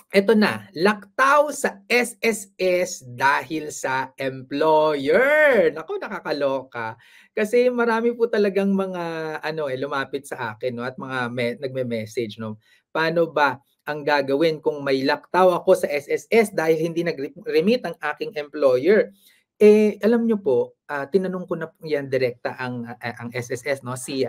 Eto na, laktaw sa SSS dahil sa employer. Naku, nakakaloka. Kasi marami po talagang mga lumapit sa akin 'no at mga nagme-message 'no. Paano ba ang gagawin kung may laktaw ako sa SSS dahil hindi remit ang aking employer? Alam niyo po, tinanong ko na po 'yan direkta ang SSS 'no, si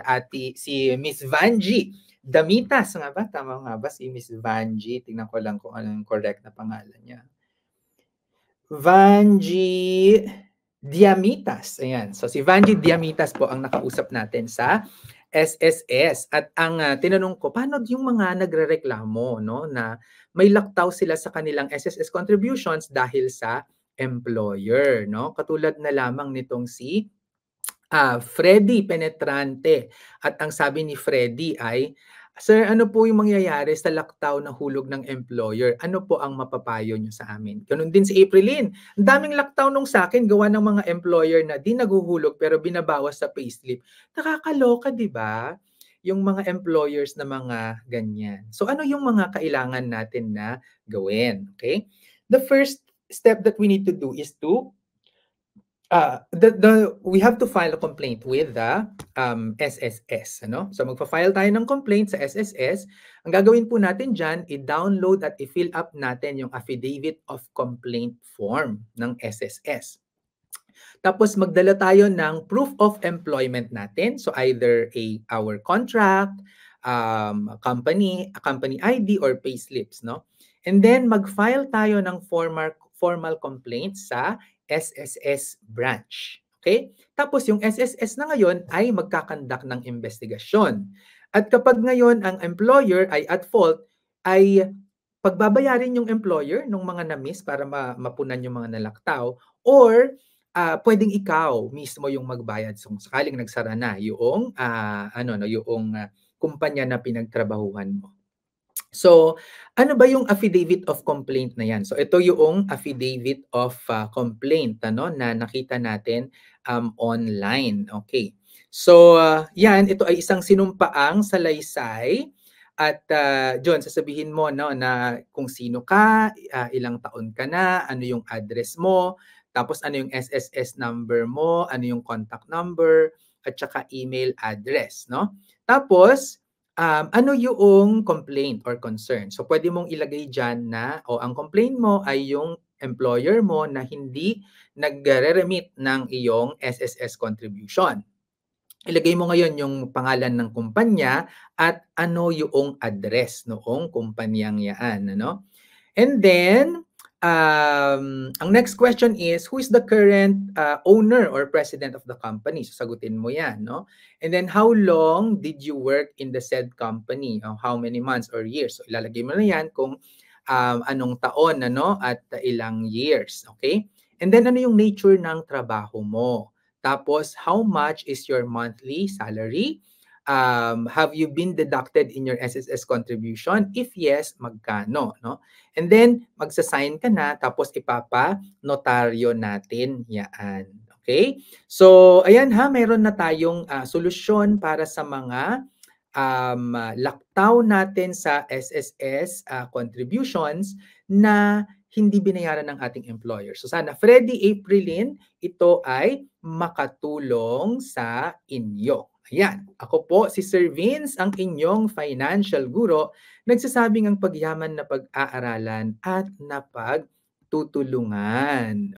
Miss Vanji Damitas nga ba, tama nga ba si Miss Vanji? Tingnan ko lang kung ano yung correct na pangalan niya. Vanji Diamitas, ayan. So si Vanji Diamitas po ang nakausap natin sa SSS at ang, tinanong ko, paano yung mga nagrereklamo 'no, na may laktaw sila sa kanilang SSS contributions dahil sa employer 'no? Katulad na lamang nitong si Freddy Penetrante at ang sabi ni Freddy ay, "Sir, ano po yung mangyayari sa laktaw na hulog ng employer? Ano po ang mapapayo niyo sa amin?" Gano'n din si Aprilyn, ang daming laktaw nung sa'kin gawa ng mga employer na 'di naghuhulog pero binabawas sa payslip. Nakakaloka, 'di ba? Yung mga employers na mga ganyan. So ano yung mga kailangan natin na gawin, okay? The first step that we need to do is to we have to file a complaint with the SSS, ano? So magfa-file tayo ng complaint sa SSS. Ang gagawin po natin diyan, i-download at i-fill up natin yung affidavit of complaint form ng SSS. Tapos magdala tayo ng proof of employment natin. So either our contract, company ID or payslips, no? And then mag-file tayo ng formal complaint sa SSS branch. Okay? Tapos yung SSS na ngayon ay magkakandak ng investigasyon. At kapag ngayon ang employer ay at fault, ay pagbabayarin yung employer ng mga na-miss para mapunan yung mga nalaktaw or puwedeng ikaw mismo yung magbayad kung sakaling nagsara na yung, kumpanya na pinagtrabahuhan mo. So, ano ba yung affidavit of complaint na 'yan? So, ito yung affidavit of, complaint na nakita natin, online, okay. So, 'yan, ito ay isang sinumpaang salaysay at, diyon sasabihin mo 'no, na kung sino ka, ilang taon ka na, ano yung address mo, tapos ano yung SSS number mo, ano yung contact number, at saka email address 'no. Tapos ano yung complaint or concern? So pwede mong ilagay diyan na ang complaint mo ay yung employer mo na hindi nagre-remit ng iyong SSS contribution. Ilagay mo ngayon yung pangalan ng kumpanya at ano yung address noong kumpanyang 'yaan, ano? And then, ang next question is, who is the current owner or president of the company? Sasagutin mo yan, no? And then, how long did you work in the said company? How many months or years? So, ilalagay mo na yan kung anong taon, ano, at ilang years, okay? And then, ano yung nature ng trabaho mo? Tapos, how much is your monthly salary? Have you been deducted in your SSS contribution? If yes, magkano, no? And then magsa-sign ka na tapos ipapa-notaryo natin 'yaan, okay? So ayan mayroon na tayong, solusyon para sa mga, laktaw natin sa SSS, contributions na hindi binayaran ng ating employer. So sana Freddy, Aprilyn, ito ay makatulong sa inyo. Ayan, ako po si Sir Vince, ang inyong financial guro, nagsasabing ang pagyaman na pag-aaralan at napagtutulungan.